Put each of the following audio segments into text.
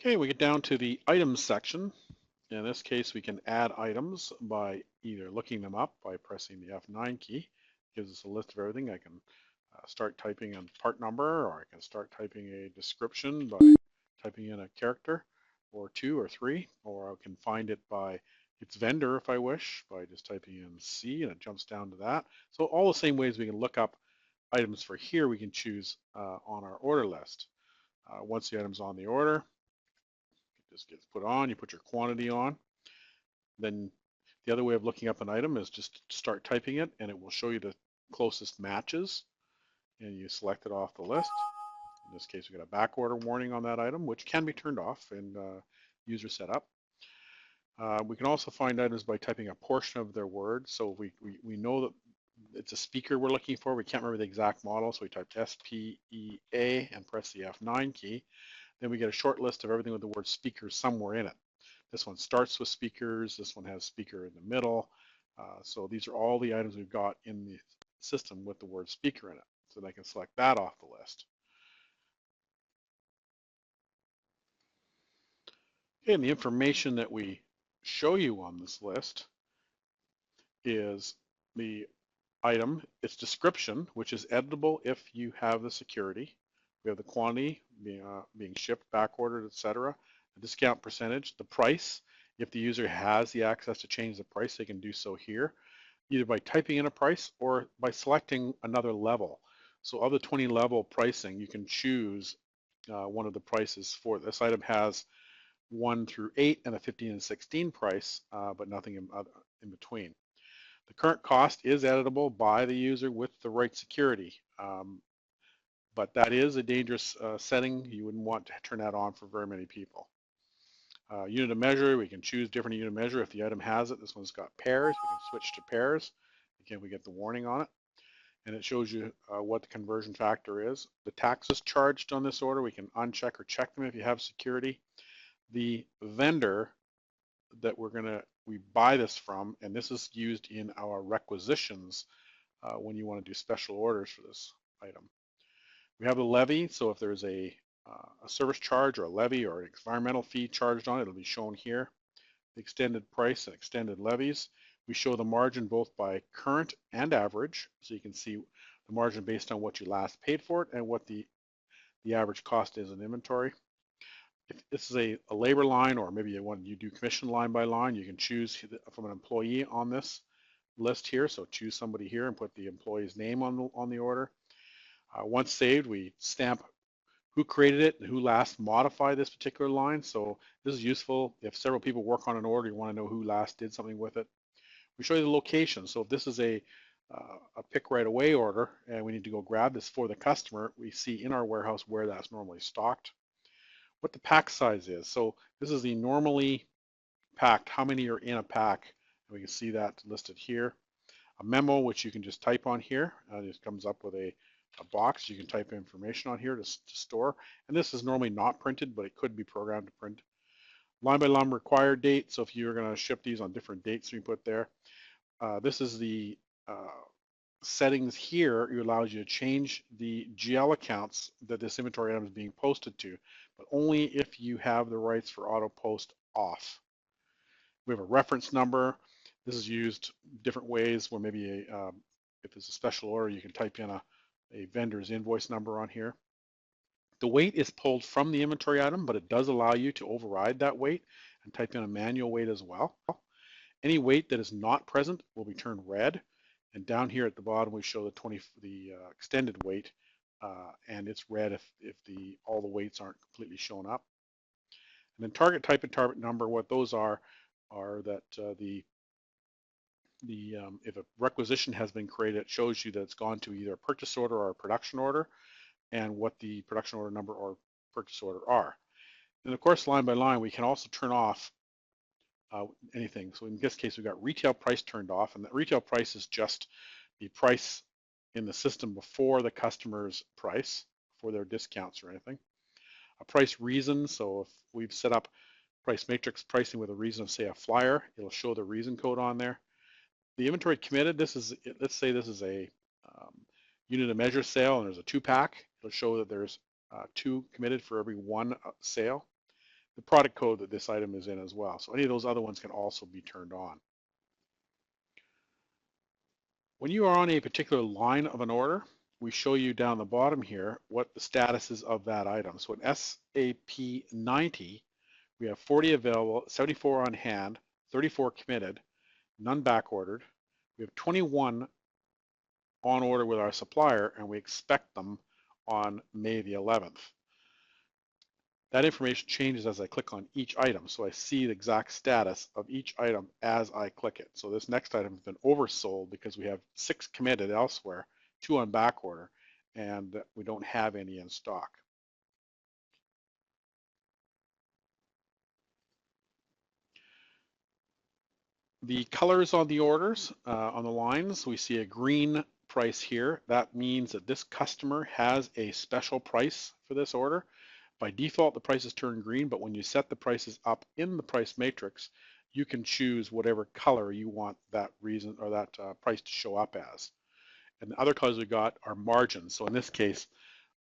Okay, we get down to the items section. In this case, we can add items by either looking them up by pressing the F9 key. It gives us a list of everything. I can start typing a part number, or I can start typing a description by typing in a character or two or three, or I can find it by its vendor if I wish by just typing in C and it jumps down to that. So all the same ways we can look up items for here, we can choose on our order list. Once the item's on the order, it just gets put on, you put your quantity on. Then the other way of looking up an item is just start typing it and it will show you the closest matches and you select it off the list. In this case, we got a back order warning on that item, which can be turned off in user setup. We can also find items by typing a portion of their word. So we know that it's a speaker we're looking for. We can't remember the exact model, so we type SPEA and press the F9 key. Then we get a short list of everything with the word speaker somewhere in it. This one starts with speakers. This one has speaker in the middle. So these are all the items we've got in the system with the word speaker in it. So I can select that off the list. Okay, and the information that we show you on this list is the item, its description, which is editable if you have the security. We have the quantity being shipped, back ordered, etc. The discount percentage, the price. If the user has the access to change the price, they can do so here, either by typing in a price or by selecting another level. So of the 20 level pricing, you can choose one of the prices for this item has 1 through 8 and a 15 and 16 price, but nothing in between. The current cost is editable by the user with the right security, but that is a dangerous setting. You wouldn't want to turn that on for very many people. Unit of measure, we can choose different unit of measure if the item has it. This one's got pairs. We can switch to pairs. Again, we get the warning on it. And it shows you what the conversion factor is. The taxes charged on this order, we can uncheck or check them if you have security. The vendor that we buy this from, and this is used in our requisitions when you want to do special orders for this item. We have the levy, so if there's a service charge or a levy or an environmental fee charged on it, it'll be shown here. The extended price and extended levies. We show the margin both by current and average, so you can see the margin based on what you last paid for it and what the average cost is in inventory. If this is a labor line, or maybe you do commission line by line, you can choose from an employee on this list here. So choose somebody here and put the employee's name on the order. Once saved, we stamp who created it and who last modified this particular line. So this is useful if several people work on an order, you want to know who last did something with it. We show you the location. So if this is a pick right away order and we need to go grab this for the customer, we see in our warehouse where that's normally stocked. What the pack size is. So this is the normally packed, how many are in a pack. We can see that listed here. A memo, which you can just type on here. It just comes up with a box. You can type information on here to store. And this is normally not printed, but it could be programmed to print. Line by line required date. So if you're going to ship these on different dates, we put there. This is the settings here. It allows you to change the GL accounts that this inventory item is being posted to, but only if you have the rights for auto post off. We have a reference number. This is used different ways where maybe if it's a special order, you can type in a vendor's invoice number on here. The weight is pulled from the inventory item, but it does allow you to override that weight and type in a manual weight as well. Any weight that is not present will be turned red. And down here at the bottom, we show the extended weight, and it's red if all the weights aren't completely shown up. And then target type and target number, what those are that if a requisition has been created, it shows you that it's gone to either a purchase order or a production order, and what the production order number or purchase order are. And of course, line by line, we can also turn off anything. So in this case, we've got retail price turned off, and that retail price is just the price in the system before the customer's price, for their discounts or anything. A price reason, so if we've set up price matrix pricing with a reason of, say, a flyer, it'll show the reason code on there. The inventory committed, let's say this is a unit of measure sale and there's a 2-pack. It'll show that there's 2 committed for every 1 sale. the product code that this item is in as well. So any of those other ones can also be turned on. When you are on a particular line of an order, we show you down the bottom here what the status is of that item. So in SAP 90, we have 40 available, 74 on hand, 34 committed, none back ordered. We have 21 on order with our supplier, and we expect them on May the 11th. That information changes as I click on each item, so I see the exact status of each item as I click it. So this next item has been oversold because we have 6 committed elsewhere, 2 on back order, and we don't have any in stock. The colors on the orders, on the lines, we see a green price here. That means that this customer has a special price for this order. By default, the prices turn green, but when you set the prices up in the price matrix, you can choose whatever color you want that reason or that price to show up as. And the other colors we got are margins. So in this case,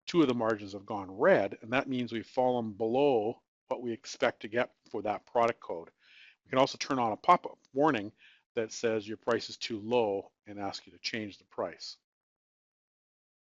2 of the margins have gone red, and that means we've fallen below what we expect to get for that product code. We can also turn on a pop-up warning that says your price is too low and ask you to change the price.